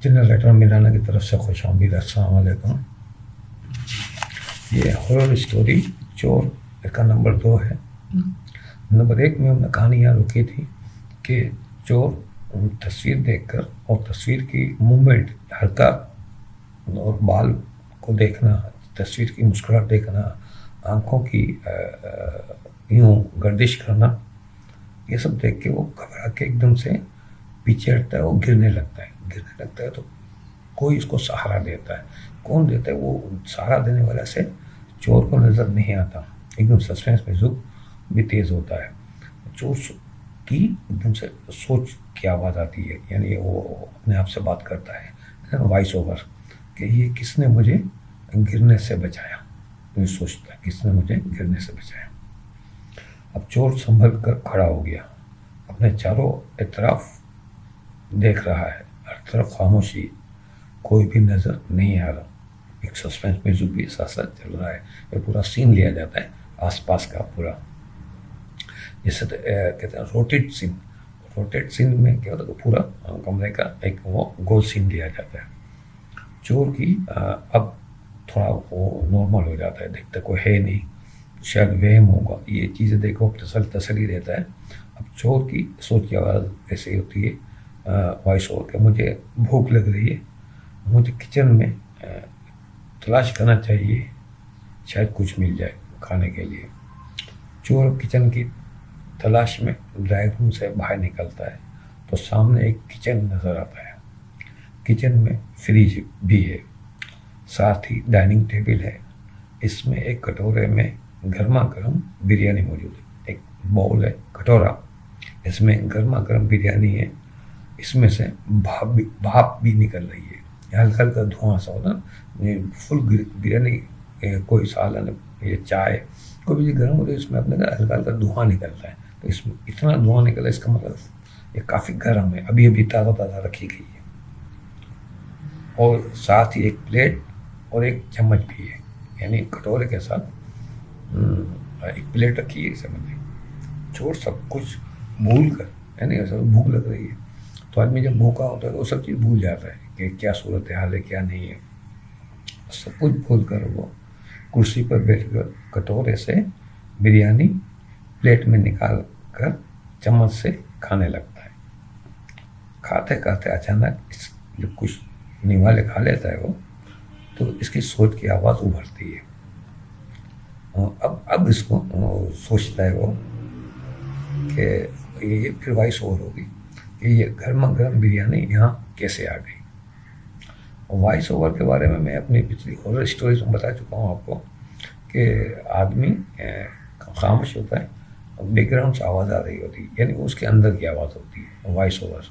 Generator میرانہ کی طرف سے خوش آمدید، السلام علیکم۔ یہ ہارر اسٹوری چور کا نمبر 2 ہے۔ نمبر 1 میں ہم نے کہانی یہاں رکی تھی کہ چور تصویر دیکھ کر اور تصویر کی موومنٹ، حرکت اور بال کو دیکھنا، تصویر کی مسکراہٹ دیکھنا، آنکھوں کی یوں گردش کرنا، یہ سب دیکھ کے وہ گھبرا کے ایک دم سے پیچھے ہٹتا ہے، وہ گرنے لگتا ہے تو کوئی اس کو سہارا دیتا ہے۔ کون دیتا ہے؟ وہ سہارا دینے والا سے چور کو نظر نہیں آتا، ایک دم سسپینس میں ذوق بھی تیز ہوتا ہے۔ چور کی ایک دم سے سوچ کی آواز آتی ہے، یعنی وہ اپنے آپ سے بات کرتا ہے، وائس اوور، کہ یہ کس نے مجھے گرنے سے بچایا، یہ سوچتا ہے کس نے مجھے گرنے سے بچایا۔ اب چور سنبھل کر کھڑا ہو گیا، اپنے چاروں اطراف دیکھ رہا ہے، ہر طرف خاموشی، کوئی بھی نظر نہیں آ رہا۔ ایک سسپینس میوزک بھی ساتھ ساتھ چل رہا ہے، یہ پورا سین لیا جاتا ہے آس پاس کا پورا، جیسے کہتے ہیں روٹیٹ سین۔ روٹیٹ سین میں کیا ہوتا ہے کہ پورا کمرے کا ایک وہ گول سین لیا جاتا ہے۔ چور کی اب تھوڑا وہ نارمل ہو جاتا ہے، دیکھتا کوئی ہے نہیں، شاید وہم ہوگا، یہ چیزیں دیکھو تسلی دیتا ہے۔ اب چور کی سوچ کی آواز ایسے ہوتی ہے، وائس اوور کہ مجھے بھوک لگ رہی ہے، مجھے کچن میں تلاش کرنا چاہیے، شاید کچھ مل جائے کھانے کے لیے۔ چور کچن کی تلاش میں ڈرائنگ روم سے باہر نکلتا ہے تو سامنے ایک کچن نظر آتا ہے۔ کچن میں فریج بھی ہے، ساتھ ہی ڈائننگ ٹیبل ہے، اس میں ایک کٹورے میں گرما گرم بریانی موجود ہے، ایک باؤل ہے، کٹورا، اس میں گرما گرم بریانی ہے، اس میں سے بھاپ بھی نکل رہی ہے، ہلکا ہلکا دھواں سا ہوتا ہے، فل بریانی، کوئی سالن یا چائے کوئی بھی گرم ہوتا ہے، اس میں اپنے ہلکا ہلکا دھواں نکلتا ہے، تو اس میں اتنا دھواں نکلا، اس کا مطلب یہ کافی گرم ہے، ابھی ابھی تازہ تازہ رکھی گئی ہے۔ اور ساتھ ہی ایک پلیٹ اور ایک چمچ بھی ہے، یعنی کٹورے کے ساتھ ایک پلیٹ رکھی ہے، سمجھے۔ چور سب کچھ بھول کر، یعنی بھوک لگ رہی ہے تو آدمی جب بھوکا ہوتا ہے تو وہ سب چیز بھول جاتا ہے کہ کیا صورت حال ہے کیا نہیں ہے، سب کچھ بھول کر وہ کرسی پر بیٹھ کر کٹورے سے بریانی پلیٹ میں نکال کر چمچ سے کھانے لگتا ہے۔ کھاتے کھاتے اچانک جب کچھ نوالے کھا لیتا ہے وہ، تو اس کی سوچ کی آواز ابھرتی ہے۔ اب اس کو سوچتا ہے وہ کہ یہ پھر وائس اوور ہوگی کہ یہ گرما گرم بریانی یہاں کیسے آ گئی۔ وائس اوور کے بارے میں اپنی پچھلی ہارر اسٹوریز میں بتا چکا ہوں آپ کو کہ آدمی خاموش ہوتا ہے، بیک گراؤنڈ سے آواز آ رہی ہوتی ہے، یعنی اس کے اندر کی آواز ہوتی ہے، وائس اوور،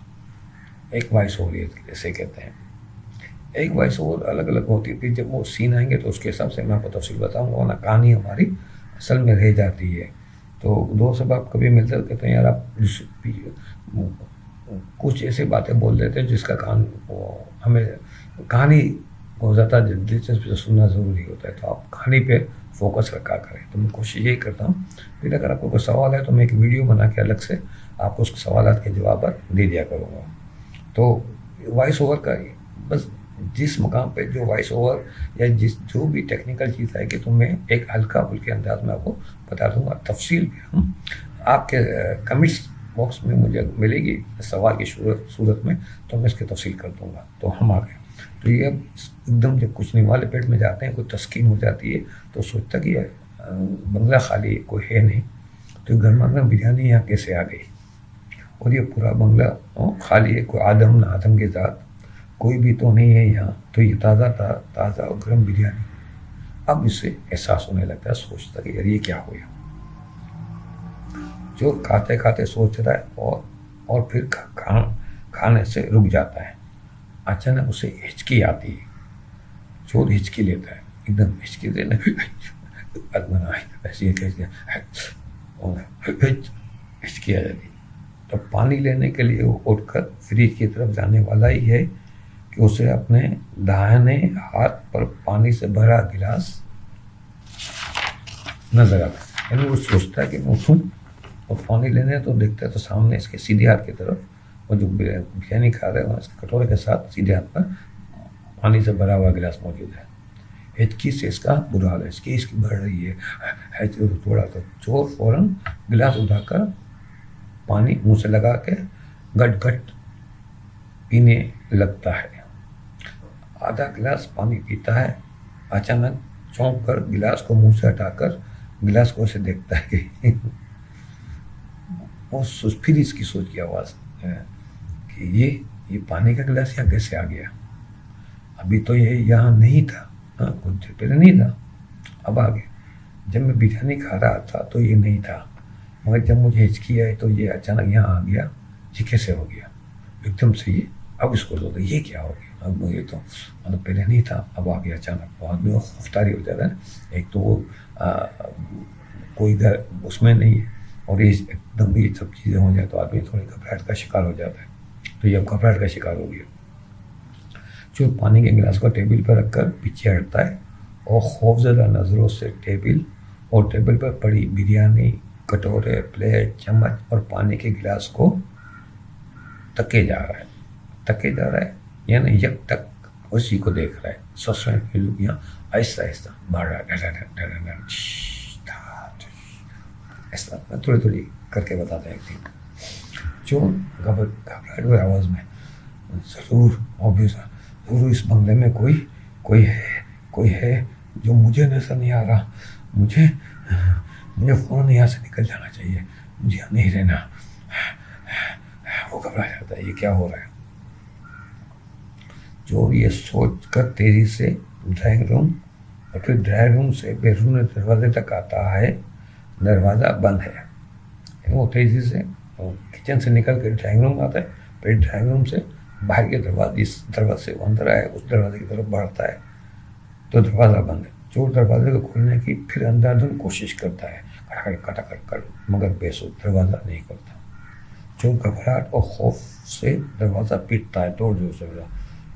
ایک وائس اوور ایسے کہتے ہیں۔ ایک وائس اوور الگ الگ ہوتی ہے، پھر جب وہ سین آئیں گے تو اس کے حساب سے میں آپ کو تفصیل بتاؤں گا، ورنہ کہانی ہماری اصل میں رہ جاتی ہے۔ تو دوست صاحب آپ کبھی ملتے تو کہتے ہیں یار آپ کچھ ایسی باتیں بول دیتے ہیں جس کا ہمیں کہانی کو زیادہ دلچسپی سے سننا ضروری ہوتا ہے، تو آپ کہانی پہ فوکس رکھا کریں۔ تو میں کوشش یہی کرتا ہوں، پھر اگر آپ کو کوئی سوال ہے تو میں ایک ویڈیو بنا کے الگ سے آپ کو اس سوالات کے جوابات دے دیا کروں گا۔ تو وائس اوور کا بس جس مقام پہ جو وائس اوور یا جو بھی ٹیکنیکل چیز ہے کہ تو میں ایک ہلکا پھلکے انداز میں آپ کو بتا دوں گا، تفصیل بھی ہم آپ کے کمنٹس باکس میں مجھے ملے گی سوال کی صورت میں، تو میں اس کی تفصیل کر دوں گا۔ تو ہم آگے تو یہ اب ایک دم جب کچھ نہیں والے پیٹ میں جاتے ہیں، کوئی تسکین ہو جاتی ہے تو سوچتا کہ بنگلہ خالی کوئی ہے نہیں، تو گرما گرم بریانی یہاں کیسے آ گئی، اور یہ پورا بنگلہ خالی ہے، کوئی آدم نہ آدم کی ذات، کوئی بھی تو نہیں ہے یہاں، تو یہ تازہ اور گرم بریانی۔ اب اس سے احساس ہونے لگتا ہے، سوچتا کہ یار یہ کیا ہوا۔ جو کھاتے کھاتے سوچ رہا ہے اور پھر کھانے سے رک جاتا ہے۔ اچانک اسے ہچکی آتی ہے، چور ہچکی لیتا ہے، ایک دم ہچکی دینے ہچکی آ جاتی ہے۔ تو پانی لینے کے لیے وہ اٹھ کر فریج کی طرف جانے والا ہی ہے کہ اسے اپنے داہنے ہاتھ پر پانی سے بھرا گلاس نظر آتا ہے، یعنی وہ سوچتا ہے کہ میں اٹھوں اور پانی لینے تو دیکھتا ہے تو سامنے اس کے سیدھے ہاتھ کی طرف وہ جو بریانی کھا رہے ہیں اس کے کٹورے کے ساتھ سیدھے ہاتھ پر پانی سے بھرا ہوا گلاس موجود ہے. ہچکی سے اس کا برا حال ہے، ہچکی اس کی بڑھ رہی ہے تھوڑا. تو چور فوراً گلاس اٹھا کر پانی منہ سے لگا کے گٹ گٹ پینے لگتا ہے. آدھا گلاس پانی پیتا ہے، اچانک چونک کر گلاس کو منہ سے ہٹا کر گلاس کو اسے دیکھتا ہے کہ پھر اس کی سوچ کی آواز کہ یہ پانی کا گلاس یہاں کیسے آ گیا؟ ابھی تو یہ یہاں نہیں تھا، کچھ دیر پہلے نہیں تھا، اب آ گیا. جب میں بریانی کھا رہا تھا تو یہ نہیں تھا، مگر جب مجھے ہچکی آئی تو یہ اچانک یہاں آ گیا. یہ کیسے ہو گیا ایک دم سے؟ یہ اب اس کو تو یہ کیا ہو گیا؟ اب یہ تو مطلب پہلے نہیں تھا، اب آ گیا اچانک. وہ آدمی خفتاری ہو جاتا ہے. ایک تو وہ کوئی گھر اس میں نہیں ہے، اور یہ ایک دم یہ سب چیزیں ہو جائے تو آدمی تھوڑی گھبراہٹ کا شکار ہو جاتا ہے. تو یہ گھبراہٹ کا شکار ہو گیا. جو پانی کے گلاس کو ٹیبل پر رکھ کر پیچھے ہٹتا ہے اور خوفزدہ نظروں سے ٹیبل پر پڑی بریانی، کٹورے، پلیٹ، چمچ اور پانی کے گلاس کو تکے جا رہا ہے یعنی یک تک اسی کو دیکھ رہا ہے. سسپینس میوزک یہاں آہستہ آہستہ بڑھ رہا ہے. ایسا تھوڑی تھوڑی کر کے بتاتے ہیں. ایک دن چور گھبراہٹ ہوئی آواز میں، ضرور اس بنگلے میں کوئی ہے جو مجھے نظر نہیں آ رہا. مجھے فوراً یہاں سے نکل جانا چاہیے، مجھے یہاں نہیں رہنا. وہ گھبرا جاتا ہے، یہ کیا ہو رہا ہے. چور یہ سوچ کر تیزی سے ڈرائنگ روم اور پھر ڈرائنگ روم سے بیرون دروازے تک آتا ہے. دروازہ بند ہے. وہ تیزی سے کچن سے نکل کے ڈرائنگ روم آتا ہے، پھر ڈرائنگ روم سے باہر کے دروازے، اس دروازے سے وہ اندر آئے، اس دروازے کی طرف بڑھتا ہے تو دروازہ بند ہے. چور دروازے کو کھولنے کی پھر اندھا دھند کوشش کرتا ہے، مگر بے سود دروازہ نہیں کرتا. چور گھبراہٹ اور خوف سے دروازہ پیٹتا ہے، زور سے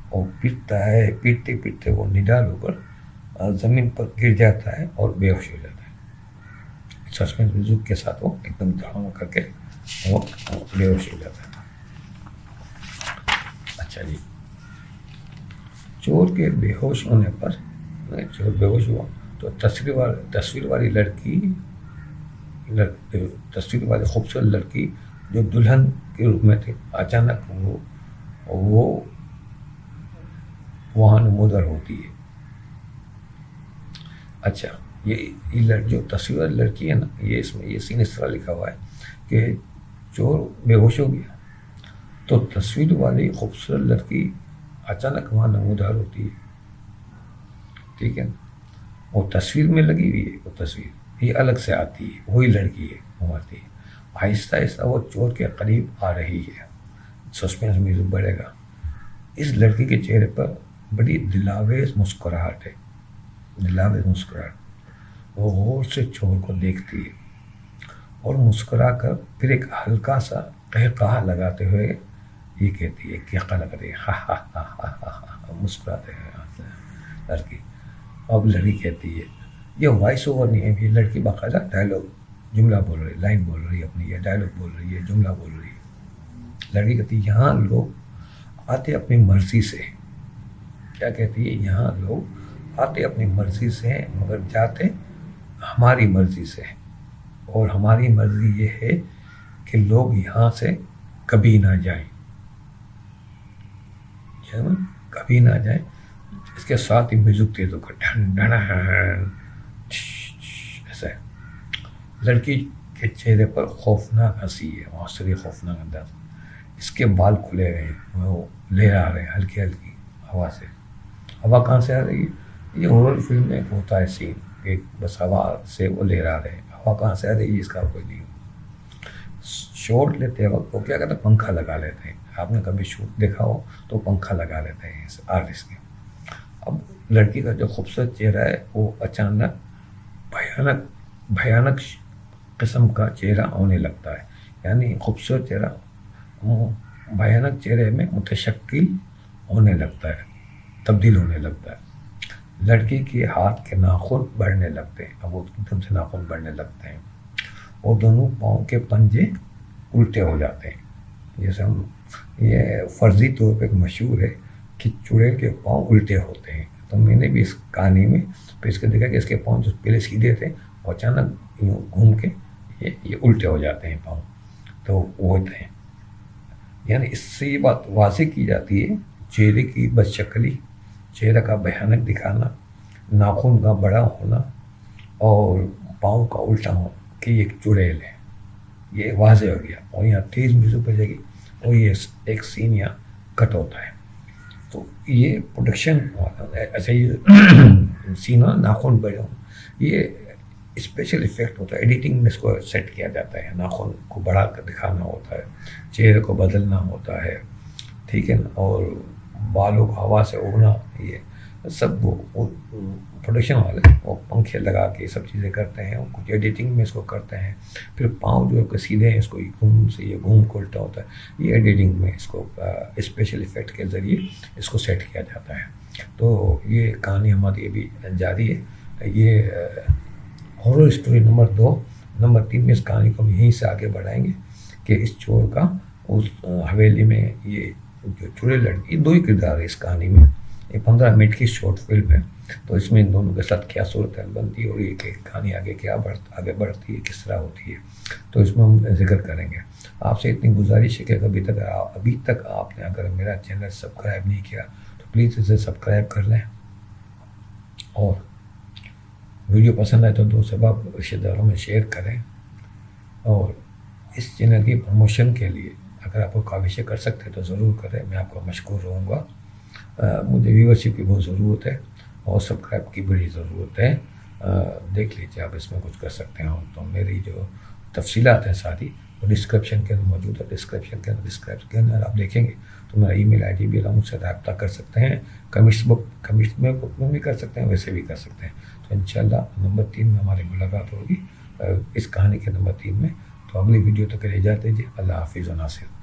اور پیٹتا ہے. پیٹتے وہ نڈال ہو کر زمین پر گر جاتا ہے اور بے ہوش ہو جاتا ہے. سسپینس میوزک کے ساتھ وہ ایک دم دھڑام کر کے وہ بے ہوش ہو جاتا ہے. اچھا جی، چور کے بے ہوش ہونے پر چور بے ہوش ہوا تو تصویر والی خوبصورت لڑکی جو دلہن کے روپ میں تھی، اچانک وہ وہاں نمودار ہوتی ہے. اچھا، یہ جو تصویر والی لڑکی ہے نا، یہ اس میں یہ سین اس طرح لکھا ہوا ہے کہ چور بے ہوش ہو گیا تو تصویر والی خوبصورت لڑکی اچانک وہاں نمودار ہوتی ہے. ٹھیک ہے، وہ تصویر میں لگی ہوئی ہے، وہ تصویر یہ الگ سے آتی ہے، وہی لڑکی ہے، وہ آتی ہے. آہستہ آہستہ وہ چور کے قریب آ رہی ہے. سسپینس میوزک بڑھے گا. اس لڑکی کے چہرے پر بڑی دلاویز مسکراہٹ ہے، وہ غور سے چور کو دیکھتی ہے اور مسکرا کر پھر ایک ہلکا سا قہقہا لگاتے ہوئے یہ کہتی ہے، قہقہا لگاتی ہے، ہا ہا ہا ہا ہا، مسکراتے ہیں لڑکی. اب لڑکی کہتی ہے، یہ وائس اوور نہیں ہے، یہ لڑکی باقاعدہ جملہ بول رہی ہے، لائن بول رہی ہے اپنی، یہ ڈائلاگ بول رہی ہے، جملہ بول رہی ہے. لڑکی کہتی ہے، یہاں لوگ آتے اپنی مرضی سے. کیا کہتی ہے؟ یہاں لوگ آتے اپنی مرضی سے مگر جاتے ہماری مرضی سے، اور ہماری مرضی یہ ہے کہ لوگ یہاں سے کبھی نہ جائیں، کبھی نہ جائیں. اس کے ساتھ ہی میوزک تیز ہو کر ڈھن ڈھن ایسا ہے. لڑکی کے چہرے پر خوفناک ہنسی ہے، معاشرے خوفناک انداز. اس کے بال کھلے ہوئے ہیں، وہ لہرا رہے ہیں ہلکی ہلکی ہوا سے. ہوا کہاں سے آ رہی ہے؟ یہ ہارر فلم میں ہوتا ہے سین، ایک بس ہوا سے وہ لہرا رہے ہیں. ہوا کہاں سے آ رہی ہے اس کا کوئی نہیں. شوٹ لیتے وقت وہ کیا کرتے ہیں؟ پنکھا لگا لیتے ہیں. آپ نے کبھی شوٹ دیکھا ہو تو پنکھا لگا لیتے ہیں آرٹسٹ کے. اب لڑکی کا جو خوبصورت چہرہ ہے وہ اچانک بھیانک قسم کا چہرہ ہونے لگتا ہے. یعنی خوبصورت چہرہ بھیانک چہرے میں متشکل ہونے لگتا ہے، تبدیل ہونے لگتا ہے. لڑکی کے ہاتھ کے ناخن بڑھنے لگتے ہیں. اب وہ ایک دم سے ناخن بڑھنے لگتے ہیں اور دونوں پاؤں کے پنجے الٹے ہو جاتے ہیں. جیسے ہم یہ فرضی طور پہ مشہور ہے کہ چڑیل کے پاؤں الٹے ہوتے ہیں. تو میں نے بھی اس کہانی میں پھر اس کو دیکھا کہ اس کے پاؤں جو پہلے سیدھے تھے وہ اچانک یوں گھوم کے یہ الٹے ہو جاتے ہیں پاؤں. تو وہ ہوتے ہیں. یعنی اس سے یہ بات واضح کی جاتی ہے چہرے کی بدشکلی، چہرہ کا بھیانک دکھانا، ناخن کا بڑا ہونا اور پاؤں کا الٹا ہونا کہ یہ ایک چڑیل ہے. یہ واضح ہو گیا. اور یہاں تیز میوزک بجے گی اور یہ ایک سین یہاں کٹ ہوتا ہے. تو یہ پروڈکشن ایسا ہی سینا ناخن بڑے ہوں، یہ اسپیشل افیکٹ ہوتا ہے. ایڈیٹنگ میں اس کو سیٹ کیا جاتا ہے. ناخن کو بڑھا کر دکھانا ہوتا ہے، چہرے کو بدلنا ہوتا ہے، ٹھیک ہے نا. اور بالوں کو ہوا سے اڑنا، یہ سب وہ پروڈکشن والے وہ پنکھے لگا کے یہ سب چیزیں کرتے ہیں. کچھ ایڈیٹنگ میں اس کو کرتے ہیں. پھر پاؤں جو ہے سیدھے ہیں، اس کو گھوم سے یہ گھوم کو الٹا ہوتا ہے. یہ ایڈیٹنگ میں اس کو اسپیشل افیکٹ کے ذریعے اس کو سیٹ کیا جاتا ہے. تو یہ کہانی ہماری ابھی جاری ہے. یہ ہارر اسٹوری نمبر 2. نمبر 3 میں اس کہانی کو ہم یہیں سے آگے بڑھائیں گے کہ اس چور کا اس حویلی میں یہ جو چڑیل لڑکی، 2 ہی کردار ہے اس کہانی میں. یہ 15 منٹ کی شارٹ فلم ہے. تو اس میں ان دونوں کے ساتھ کیا صورتحال بنتی ہے اور یہ کہ کہانی آگے آگے بڑھتی ہے، کس طرح ہوتی ہے، تو اس میں ہم ذکر کریں گے. آپ سے اتنی گزارش ہے کہ ابھی تک آپ نے اگر میرا چینل سبسکرائب نہیں کیا تو پلیز اسے سبسکرائب کر لیں. اور ویڈیو پسند آئے تو دوست احباب رشتہ داروں میں شیئر کریں. اور اس چینل کی پروموشن کے لیے اگر آپ کو کاوشیں کر سکتے تو ضرور کریں. میں آپ کو مشکور رہوں گا. مجھے ویورشپ کی بہت ضرورت ہے اور سبسکرائب کی بڑی ضرورت ہے. دیکھ لیجیے آپ اس میں کچھ کر سکتے ہیں. تو میری جو تفصیلات ہیں ساری وہ ڈسکرپشن کے اندر موجود ہے. ڈسکرپشن کے اندر آپ دیکھیں گے تو میرا ای میل آئی ڈی بھی رہا، مجھ سے رابطہ کر سکتے ہیں. کمنٹس میں بھی کر سکتے ہیں، ویسے بھی کر سکتے ہیں. تو انشاءاللہ نمبر 3 میں ہماری ملاقات ہوگی اس کہانی کے نمبر 3 میں. تو اگلی ویڈیو تک کے لیے اجازت دیجیے. اللہ حافظ و ناصر.